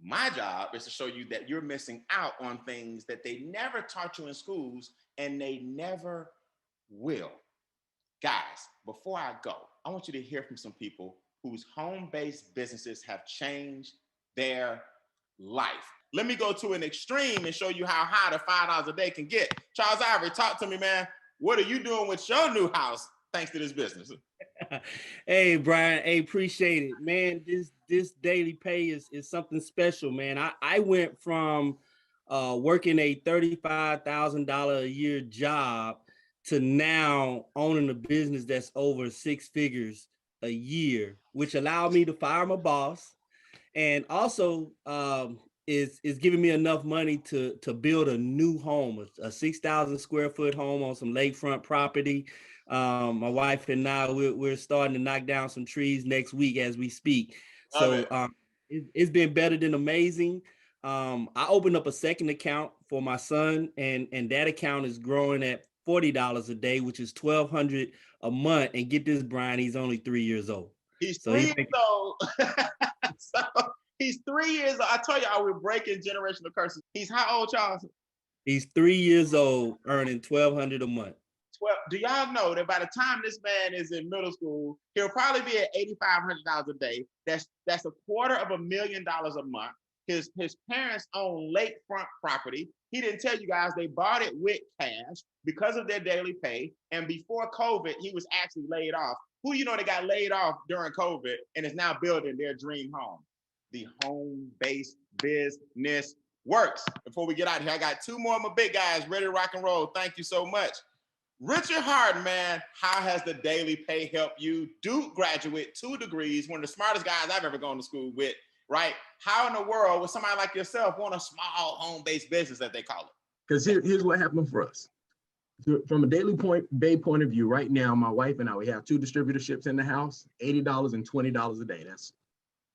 My job is to show you that you're missing out on things that they never taught you in schools, and they never will. Guys, before I go, I want you to hear from some people whose home-based businesses have changed their life. Let me go to an extreme and show you how high the $5 a day can get. Charles Ivory, talk to me, man. What are you doing with your new house thanks to this business? Hey, Brian, hey, appreciate it, man. This daily pay is something special, man. I went from working a $35,000 a year job to now owning a business that's over 6 figures a year, which allowed me to fire my boss, and also is giving me enough money to build a new home, a 6,000 square foot home on some lakefront property. My wife and I, we're starting to knock down some trees next week as we speak. So it's been better than amazing. I opened up a second account for my son, and that account is growing at $40 a day, which is $1,200 a month. And get this, Brian, he's only 3 years old. He's 3 years old. So he's 3 years old. I told you I would break in generational curses. He's how old, Charles? He's 3 years old, earning $1,200 a month. Do y'all know that by the time this man is in middle school, he'll probably be at $8,500 a day. That's $250,000 a month. His parents own lakefront property. He didn't tell you guys they bought it with cash because of their daily pay. And before COVID, he was actually laid off. Who you know that got laid off during COVID and is now building their dream home? The home-based business works. Before we get out of here, I got two more of my big guys ready to rock and roll. Thank you so much. Richard Harden, man, how has the daily pay helped you? Duke graduate, 2 degrees, one of the smartest guys I've ever gone to school with, right? How in the world would somebody like yourself want a small home-based business, that they call it? Because here's what happened for us. From a daily pay point of view, right now, my wife and I, we have 2 distributorships in the house, $80 and $20 a day. That's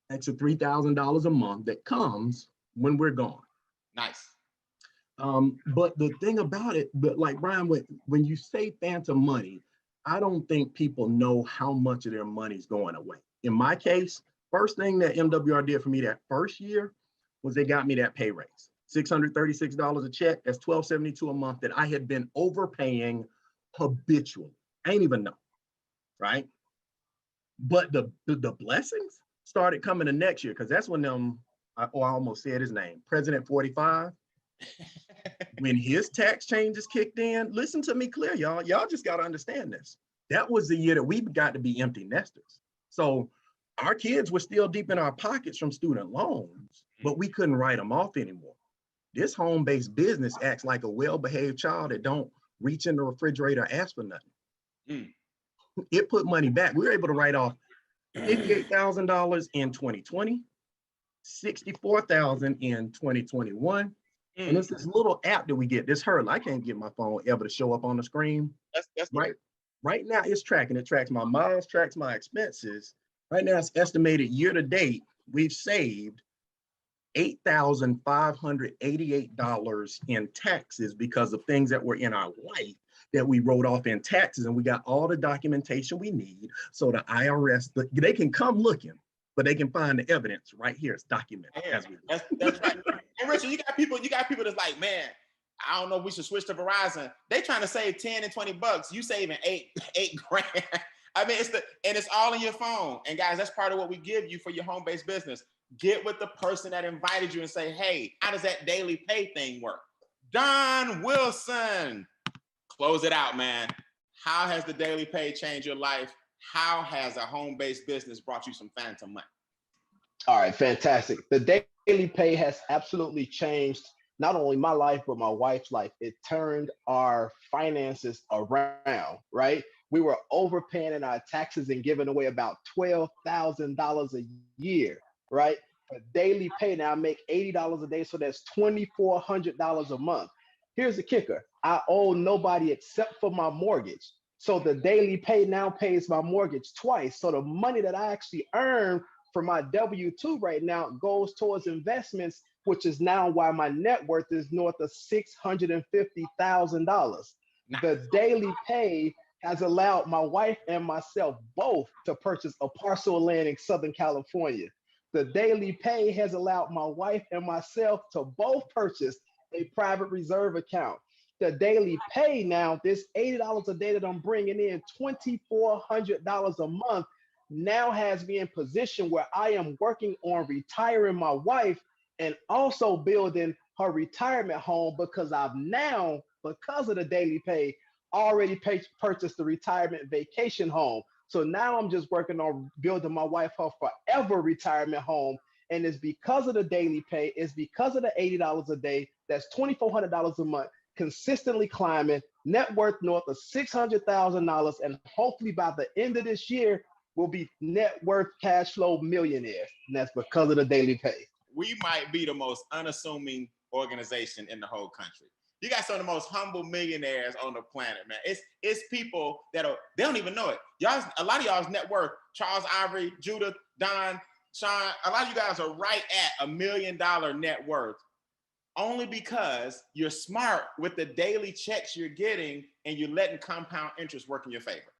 extra $3,000 a month that comes when we're gone. Nice. But the thing about it, but like Brian, when you say phantom money, I don't think people know how much of their money's going away. In my case, first thing that MWR did for me that first year was they got me that pay raise. $636 a check, that's $1,272 a month that I had been overpaying habitually. I ain't even know, right? But the blessings started coming the next year, because that's when I almost said his name, President 45. When his tax changes kicked in, listen to me clear, y'all. Y'all just got to understand this. That was the year that we got to be empty nesters. So our kids were still deep in our pockets from student loans, but we couldn't write them off anymore. This home-based business acts like a well-behaved child that don't reach in the refrigerator and ask for nothing. It put money back. We were able to write off $58,000 in 2020, $64,000 in 2021. And it's this little app that we get, this Hurdle. I can't get my phone ever to show up on the screen. That's right now it's tracking. It tracks my miles, tracks my expenses. Right now it's estimated year to date, we've saved $8,588 in taxes because of things that were in our life that we wrote off in taxes, and we got all the documentation we need. So the IRS, they can come looking, but they can find the evidence right here. It's documented. That's right. And Richard, you got people that's like, man, I don't know if we should switch to Verizon. They trying to save 10 and 20 bucks. You saving eight grand. I mean, it's all in your phone. And guys, that's part of what we give you for your home-based business. Get with the person that invited you and say, hey, how does that daily pay thing work? Don Wilson, close it out, man. How has the daily pay changed your life? How has a home-based business brought you some phantom money? All right, fantastic. The daily pay has absolutely changed not only my life, but my wife's life. It turned our finances around, right? We were overpaying in our taxes and giving away about $12,000 a year, right? A daily pay now, I make $80 a day, so that's $2,400 a month. Here's the kicker. I owe nobody except for my mortgage. So the daily pay now pays my mortgage twice. So the money that I actually earn for my W-2 right now goes towards investments, which is now why my net worth is north of $650,000. The daily pay has allowed my wife and myself both to purchase a parcel of land in Southern California. The daily pay has allowed my wife and myself to both purchase a private reserve account. The daily pay now, this $80 a day that I'm bringing in, $2,400 a month, now has me in position where I am working on retiring my wife and also building her retirement home, because I've now, because of the daily pay, already purchased the retirement vacation home. So now I'm just working on building my wife her forever retirement home. And it's because of the daily pay, it's because of the $80 a day, that's $2,400 a month, consistently climbing, net worth north of $600,000. And hopefully by the end of this year, we'll be net worth cash flow millionaires. And that's because of the daily pay. We might be the most unassuming organization in the whole country. You got some of the most humble millionaires on the planet, man. It's people that they don't even know it. Y'all, a lot of y'all's net worth, Charles Ivory, Judith, Don, Sean, a lot of you guys are right at $1 million net worth, only because you're smart with the daily checks you're getting and you're letting compound interest work in your favor.